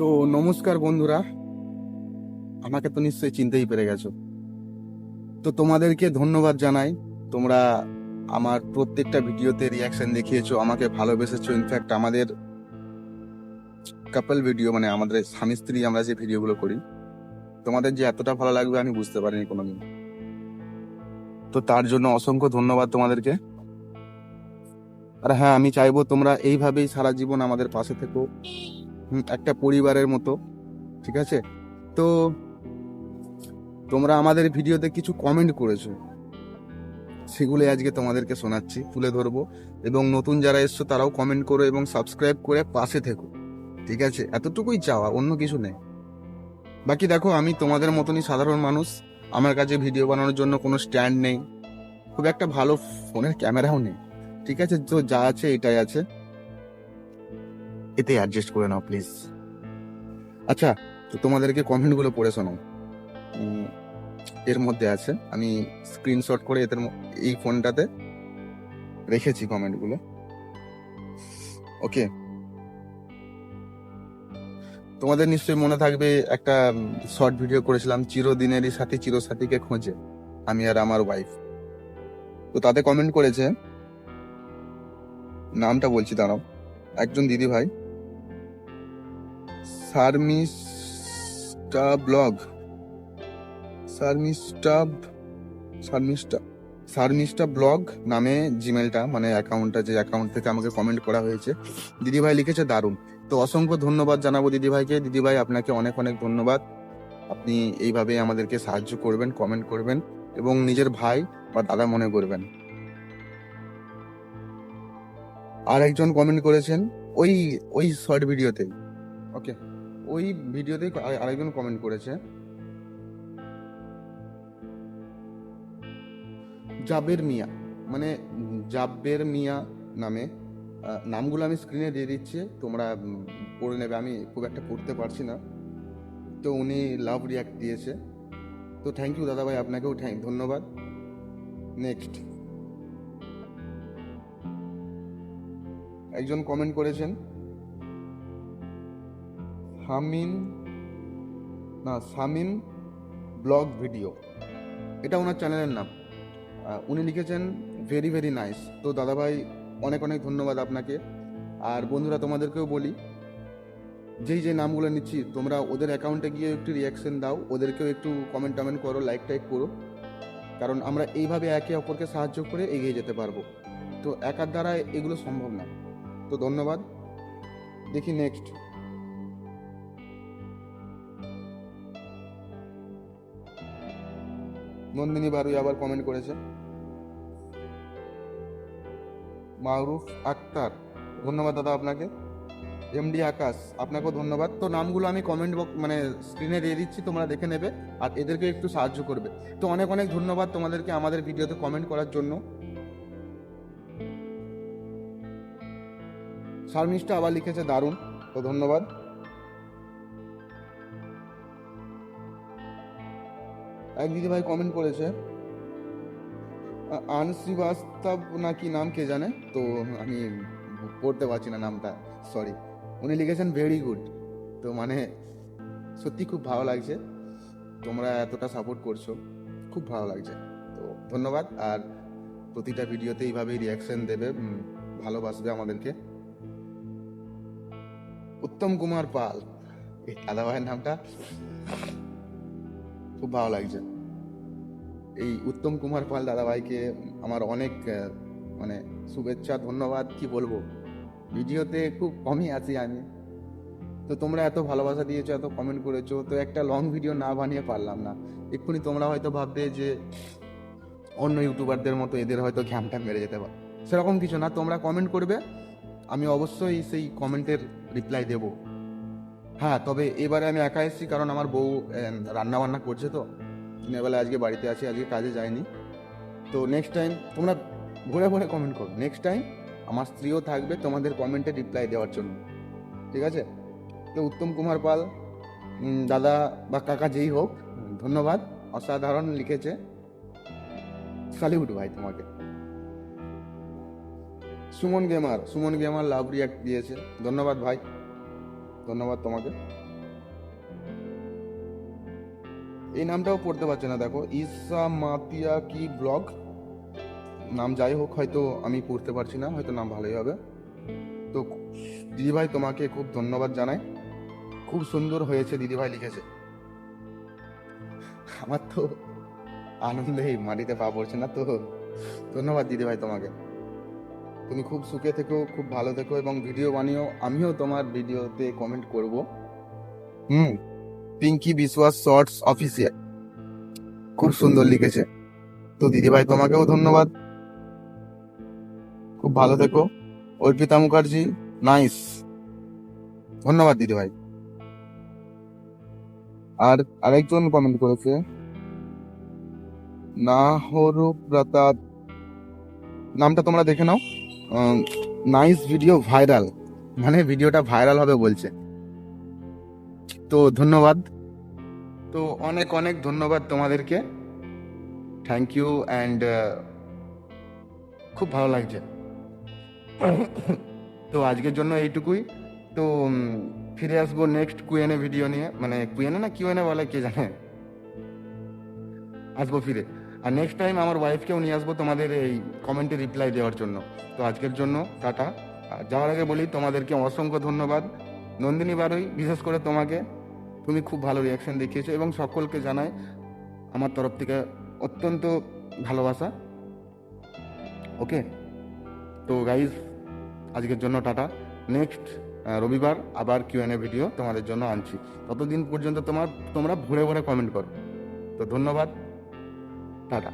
তো নমস্কার বন্ধুরা, আমাকে তো নিশ্চয়ই চিনতেই পেরে গেছো। তো তোমাদেরকে ধন্যবাদ জানাই। তোমরা আমার প্রত্যেকটা ভিডিওতে রিয়াকশন দেখিয়েছো, আমাকে ভালোবেসেছো। ইনফ্যাক্ট আমাদের কাপল ভিডিও, মানে আমাদের স্বামী স্ত্রী আমরা যে ভিডিওগুলো করি, তোমাদের যে এতটা ভালো লাগবে আমি বুঝতে পারিনি কোনোদিন। তো তার জন্য অসংখ্য ধন্যবাদ তোমাদেরকে। আর হ্যাঁ, আমি চাইবো তোমরা এইভাবেই সারা জীবন আমাদের পাশে থেকো, একটা পরিবারের মতো। ঠিক আছে? তো তোমরা আমাদের ভিডিওতে কিছু কমেন্ট করেছো, সেগুলো আজকে তোমাদেরকে শোনাচ্ছি, তুলে ধরবো। এবং নতুন যারা এসছো তারাও কমেন্ট করো এবং সাবস্ক্রাইব করে পাশে থেকো। ঠিক আছে? এতটুকুই চাওয়া, অন্য কিছু নেই। বাকি দেখো, আমি তোমাদের মতনই সাধারণ মানুষ। আমার কাছে ভিডিও বানানোর জন্য কোনো স্ট্যান্ড নেই, খুব একটা ভালো ফোনের ক্যামেরাও নেই। ঠিক আছে? তো যা আছে এটাই আছে, এতে অ্যাডজাস্ট করে নাও প্লিজ। আচ্ছা, তো তোমাদেরকে কমেন্টগুলো পড়ে শোনাও। উম, এর মধ্যে আছে, আমি স্ক্রিনশট করে এই ফোনটাতে রেখেছি কমেন্টগুলো। ওকে, তোমাদের নিশ্চয়ই মনে থাকবে একটা শর্ট ভিডিও করেছিলাম, চিরদিনেরই সাথী চিরসাথীকে খোঁজে, আমি আর আমার ওয়াইফ। তো তাতে কমেন্ট করেছে, নামটা বলছি দাঁড়াও, একজন দিদি ভাই, শারমিস্টা ব্লগ, শারমিস্টা শারমিস্টা শারমিস্টা ব্লগ নামে জিমেলটা, মানে অ্যাকাউন্টটা, যে অ্যাকাউন্ট থেকে আমাকে কমেন্ট করা হয়েছে। দিদিভাই লিখেছে দারুণ। তো অসংখ্য ধন্যবাদ জানাবো দিদিভাইকে। দিদিভাই আপনাকে অনেক অনেক ধন্যবাদ। আপনি এইভাবে আমাদেরকে সাহায্য করবেন, কমেন্ট করবেন এবং নিজের ভাই বা দাদা মনে করবেন। আর একজন কমেন্ট করেছেন ওই ওই শর্ট ভিডিওতে, ওকে, ওই ভিডিওতে আরেকজন কমেন্ট করেছে, জাবের মিয়া, মানে জাব্বের মিয়া নামে। নামগুলো আমি স্ক্রিনে দিয়ে দিচ্ছি, তোমরা পড়ে নেবে, আমি খুব একটা পড়তে পারছি না। তো উনি লাভ রিয়াক্ট দিয়েছে। তো থ্যাংক ইউ দাদা ভাই, আপনাকেও ধন্যবাদ। নেক্সট একজন কমেন্ট করেছেন, হামিন, না সামিন ব্লগ ভিডিও, এটা ওনার চ্যানেলের নাম। উনি লিখেছেন ভেরি ভেরি নাইস। তো দাদাভাই অনেক অনেক ধন্যবাদ আপনাকে। আর বন্ধুরা, তোমাদেরকেও বলি, যেই যে নামগুলো নিচ্ছি, তোমরা ওদের অ্যাকাউন্টে গিয়ে একটু রিয়াকশন দাও, ওদেরকেও একটু কমেন্ট টমেন্ট করো, লাইক টাইক করো, কারণ আমরা এইভাবে একে অপরকে সাহায্য করে এগিয়ে যেতে পারবো। তো একার দ্বারা এগুলো সম্ভব না। তো ধন্যবাদ। দেখি নেক্সট, নন্দিনী বারুই আবার কমেন্ট করেছে, মারুফ আক্তার, ধন্যবাদ দাদা আপনাকে। এমডি আকাশ, আপনাকেও ধন্যবাদ। তো নামগুলো আমি কমেন্ট বক্স, মানে স্ক্রিনে দিয়ে দিচ্ছি, তোমরা দেখে নেবে আর এদেরকে একটু সাহায্য করবে। তো অনেক অনেক ধন্যবাদ তোমাদেরকে আমাদের ভিডিওতে কমেন্ট করার জন্য। শারমিষ্টা আবার লিখেছে দারুণ, তো ধন্যবাদ। এক দিদি ভাই কমেন্ট করেছে, আন শ্রীবাস্তব নাকি নাম, কে জানে, তো আমি পড়তে পারছি না নামটা, সরি। উনি লিখেছেন ভেরি গুড। তো মানে সত্যি খুব ভালো লাগছে, তোমরা এতটা সাপোর্ট করছো, খুব ভালো লাগছে। তো ধন্যবাদ। আর প্রতিটা ভিডিওতে এইভাবেই রিয়াকশন দেবে, ভালোবাসবে আমাদেরকে। উত্তম কুমার পাল, এই দাদা ভাইয়ের নামটা খুব ভালো লাগছে। এই উত্তম কুমার পাল দাদা ভাইকে আমার অনেক মানে শুভেচ্ছা, ধন্যবাদ, কি বলবো। ভিডিওতে খুব কমই আছি আমি। তো তোমরা এত ভালোবাসা দিয়েছো, এত কমেন্ট করেছো, তো একটা লং ভিডিও না বানিয়ে পারলাম না। এক্ষুনি তোমরা হয়তো ভাববে যে অন্য ইউটিউবারদের মতো এদের হয়তো ঘ্যামটা মেরে যেতে পারে, সেরকম কিছু না। তোমরা কমেন্ট করবে, আমি অবশ্যই সেই কমেন্টের রিপ্লাই দেব। হ্যাঁ, তবে এবারে আমি একা এসেছি, কারণ আমার বউ রান্না বান্না করছে, তো দিনের বেলা আজকে বাড়িতে আছি, আজকে কাজে যায়নি। তো নেক্সট টাইম তোমরা ভরে ভরে কমেন্ট করো, নেক্সট টাইম আমার স্ত্রীও থাকবে তোমাদের কমেন্টে রিপ্লাই দেওয়ার জন্য। ঠিক আছে? তো উত্তম কুমার পাল, দাদা বা কাকা যেই হোক, ধন্যবাদ, অসাধারণ লিখেছে, স্যালিউট ভাই তোমাকে। সুমন গেমার লাভ রিয়াক্ট দিয়েছে, ধন্যবাদ ভাই, ধন্যবাদ তোমাকে। এই নামটাও পড়তে পারছে না, দেখো, ঈশা মাতিয়া কি ব্লগ নাম। যাই হোক, হয়তো আমি পড়তে পারছি না, হয়তো নাম ভালোই হবে। তো দিদিভাই তোমাকে খুব ধন্যবাদ জানাই, খুব সুন্দর হয়েছে দিদিভাই লিখেছে। আমার তো আনন্দেই মাটিতে পা পড়ছে না। তো ধন্যবাদ দিদিভাই তোমাকে। তুমি খুব সুখে থেকো, খুব ভালো থেকো এবং ভিডিও বানিও, আমিও তোমার ভিডিওতে কমেন্ট করব। হুম। পিঙ্কি বিশ্বাস শর্টস অফিসিয়াল খুব সুন্দর লিখেছে। তো দিদিভাই তোমাকেও ধন্যবাদ, খুব ভালো থেকো। অর্পিতা মুখার্জি, নাইস, ধন্যবাদ দিদিভাই। আর আরেকজন কমেন্ট করেছে, নাহরু প্রতাপ, নামটা তোমরা দেখে নাও। নাইস ভিডিও ভাইরাল, মানে ভিডিওটা ভাইরাল হবে বলছে। তো ধন্যবাদ, তো অনেক অনেক ধন্যবাদ তোমাদেরকে, থ্যাংক ইউ অ্যান্ড খুব ভালো লাগছে। তো আজকের জন্য এইটুকুই। তো ফিরে আসবো নেক্সট কুএনএ ভিডিও নিয়ে, মানে কুএনএ না কিউএনএ বলে কে জানে, আসবো ফিরে। আর নেক্সট টাইম আমার ওয়াইফকেও নিয়ে আসবো তোমাদের এই কমেন্টে রিপ্লাই দেওয়ার জন্য। তো আজকের জন্য টাটা। আর যাওয়ার আগে বলি তোমাদেরকে অসংখ্য ধন্যবাদ, নন্দিনী বারুই বিশেষ করে তোমাকে, তুমি খুব ভালো রিয়াকশন দেখিয়েছো এবং সকলকে জানাই আমার তরফ থেকে অত্যন্ত ভালোবাসা। ওকে, তো গাইজ আজকের জন্য টাটা। নেক্সট রবিবার আবার কিউএনএ ভিডিও তোমাদের জন্য আনছি। ততদিন পর্যন্ত তোমরা ভরে ভরে কমেন্ট করো। তো ধন্যবাদ, টাটা।